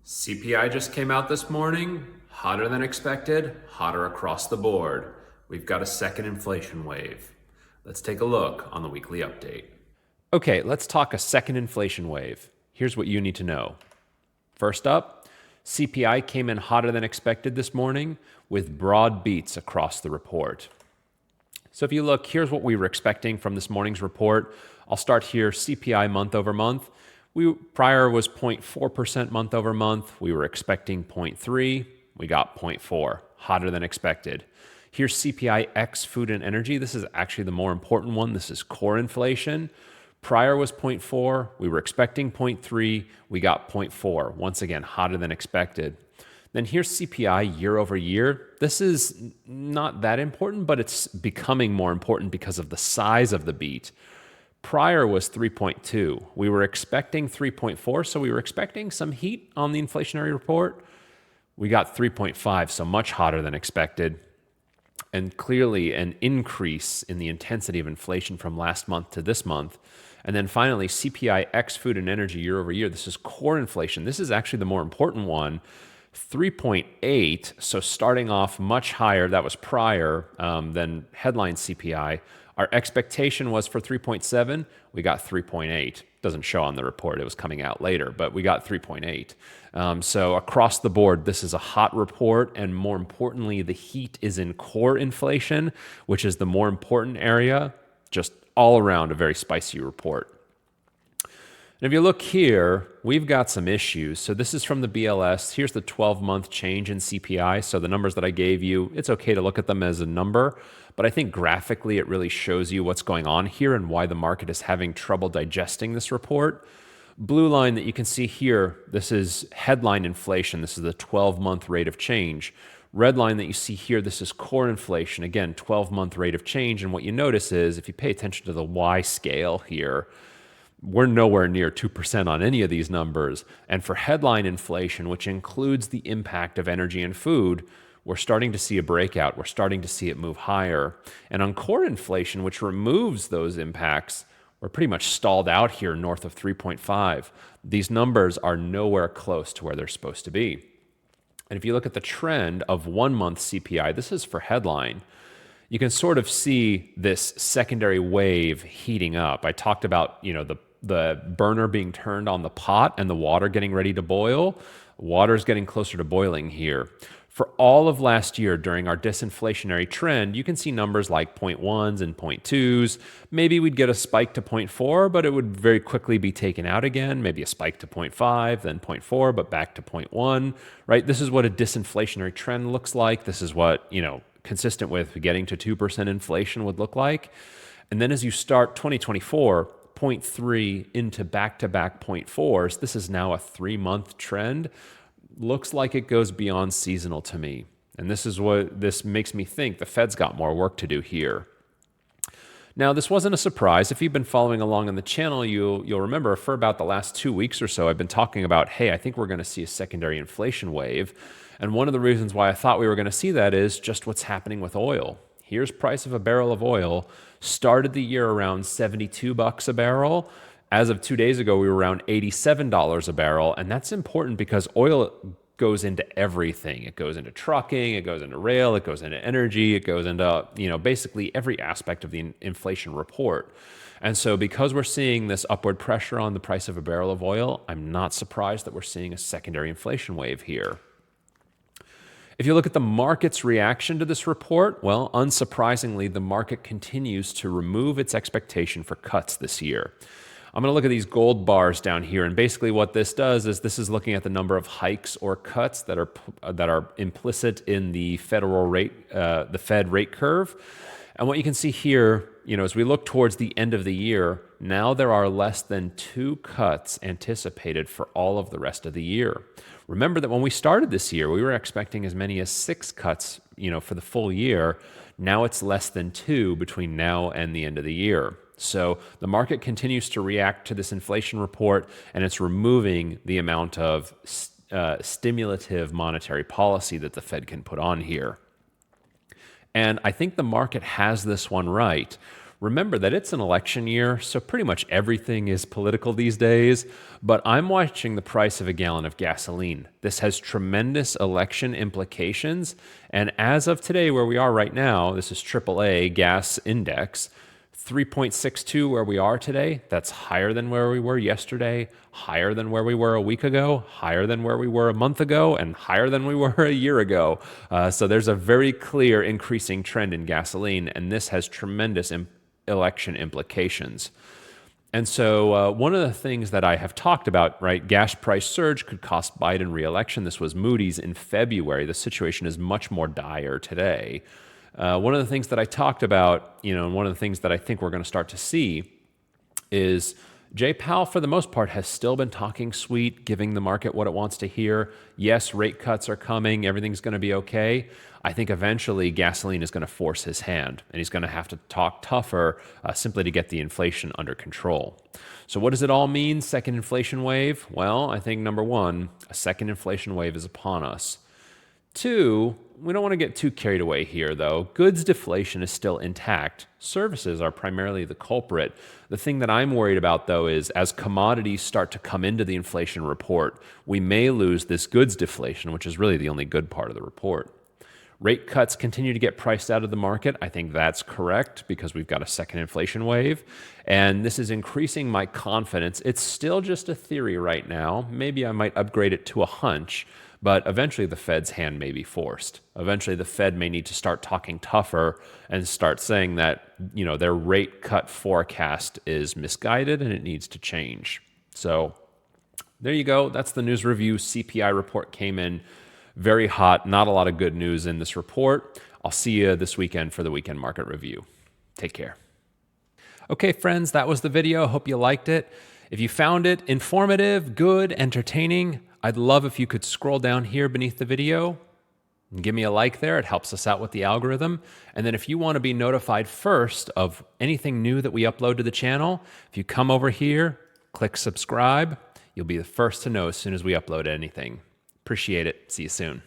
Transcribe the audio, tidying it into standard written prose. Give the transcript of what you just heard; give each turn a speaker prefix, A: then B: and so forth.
A: CPI just came out this morning, hotter than expected, hotter across the board. We've got a second inflation wave. Let's take a look on the weekly update.
B: Okay, let's talk a second inflation wave. Here's what you need to know. First up, CPI came in hotter than expected this morning with broad beats across the report. So if you look, here's what we were expecting from this morning's report. I'll start here, CPI month over month. Prior was 0.4% month over month. We were expecting 0.3. We got 0.4, hotter than expected. Here's CPI X food and energy. This is actually the more important one. This is core inflation. Prior was 0.4. We were expecting 0.3. We got 0.4. Once again, hotter than expected. Then here's CPI year over year. This is not that important, but it's becoming more important because of the size of the beat. Prior was 3.2. We were expecting 3.4, so we were expecting some heat on the inflationary report. We got 3.5, so much hotter than expected. And clearly an increase in the intensity of inflation from last month to this month. And then finally, CPI X food and energy year over year. This is core inflation. This is actually the more important one. 3.8, so starting off much higher, that was prior than headline CPI. Our expectation was for 3.7, we got 3.8. Doesn't show on the report, it was coming out later, but we got 3.8. So across the board, this is a hot report, and more importantly, the heat is in core inflation, which is the more important area. Just all around a very spicy report. And if you look here, we've got some issues. So this is from the BLS. Here's the 12-month change in CPI. So the numbers that I gave you, it's okay to look at them as a number, but I think graphically it really shows you what's going on here and why the market is having trouble digesting this report. Blue line that you can see here, this is headline inflation. This is the 12-month rate of change. Red line that you see here, this is core inflation. Again, 12-month rate of change. And what you notice is, if you pay attention to the Y scale here, we're nowhere near 2% on any of these numbers. And for headline inflation, which includes the impact of energy and food, we're starting to see a breakout. We're starting to see it move higher. And on core inflation, which removes those impacts, we're pretty much stalled out here north of 3.5. These numbers are nowhere close to where they're supposed to be. And if you look at the trend of 1 month CPI, this is for headline, you can sort of see this secondary wave heating up. I talked about, the burner being turned on the pot and the water getting ready to boil. Water's getting closer to boiling here. For all of last year during our disinflationary trend, you can see numbers like 0.1s and 0.2s. Maybe we'd get a spike to 0.4, but it would very quickly be taken out again. Maybe a spike to 0.5, then 0.4, but back to 0.1, right? This is what a disinflationary trend looks like. This is what, consistent with getting to 2% inflation would look like. And then as you start 2024, 0.3 into back-to-back 0.4s, this is now a 3-month trend. Looks like it goes beyond seasonal to me. And this makes me think the Fed's got more work to do here. Now, this wasn't a surprise. If you've been following along on the channel, you'll remember for about the last 2 weeks or so, I've been talking about, hey, I think we're going to see a secondary inflation wave. And one of the reasons why I thought we were going to see that is just what's happening with oil. Here's price of a barrel of oil. Started the year around $72 a barrel. As of 2 days ago, we were around $87 a barrel. And that's important because oil goes into everything. It goes into trucking, it goes into rail, it goes into energy, it goes into, basically every aspect of the inflation report. And so because we're seeing this upward pressure on the price of a barrel of oil, I'm not surprised that we're seeing a secondary inflation wave here. If you look at the market's reaction to this report, well, unsurprisingly, the market continues to remove its expectation for cuts this year. I'm going to look at these gold bars down here, and basically what this does is this is looking at the number of hikes or cuts that are implicit in the federal rate, the Fed rate curve. And what you can see here, as we look towards the end of the year, now there are less than 2 cuts anticipated for all of the rest of the year. Remember that when we started this year, we were expecting as many as 6 cuts, for the full year. Now it's less than 2 between now and the end of the year. So the market continues to react to this inflation report, and it's removing the amount of stimulative monetary policy that the Fed can put on here. And I think the market has this one right. Remember that it's an election year, so pretty much everything is political these days, but I'm watching the price of a gallon of gasoline. This has tremendous election implications, and as of today, where we are right now, this is AAA gas index, 3.62 where we are today. That's higher than where we were yesterday, higher than where we were a week ago, higher than where we were a month ago, and higher than we were a year ago. So there's a very clear increasing trend in gasoline, and this has tremendous election implications. And so one of the things that I have talked about, right, gas price surge could cost Biden re-election. This was Moody's in February. The situation is much more dire today. One of the things that I talked about, and one of the things that I think we're going to start to see is Jay Powell, for the most part, has still been talking sweet, giving the market what it wants to hear. Yes, rate cuts are coming. Everything's going to be okay. I think eventually gasoline is going to force his hand, and he's going to have to talk tougher simply to get the inflation under control. So what does it all mean, second inflation wave? Well, I think number one, a second inflation wave is upon us. Two, we don't want to get too carried away here, though. Goods deflation is still intact. Services are primarily the culprit. The thing that I'm worried about, though, is as commodities start to come into the inflation report, we may lose this goods deflation, which is really the only good part of the report. Rate cuts continue to get priced out of the market. I think that's correct because we've got a second inflation wave, and this is increasing my confidence. It's still just a theory right now. Maybe I might upgrade it to a hunch, but eventually the Fed's hand may be forced. Eventually the Fed may need to start talking tougher and start saying that, their rate cut forecast is misguided and it needs to change. So there you go. That's the news review. CPI report came in very hot. Not a lot of good news in this report. I'll see you this weekend for the weekend market review. Take care. Okay, friends, that was the video. Hope you liked it. If you found it informative, good, entertaining, I'd love if you could scroll down here beneath the video and give me a like there. It helps us out with the algorithm. And then if you want to be notified first of anything new that we upload to the channel, if you come over here, click subscribe, you'll be the first to know as soon as we upload anything. Appreciate it. See you soon.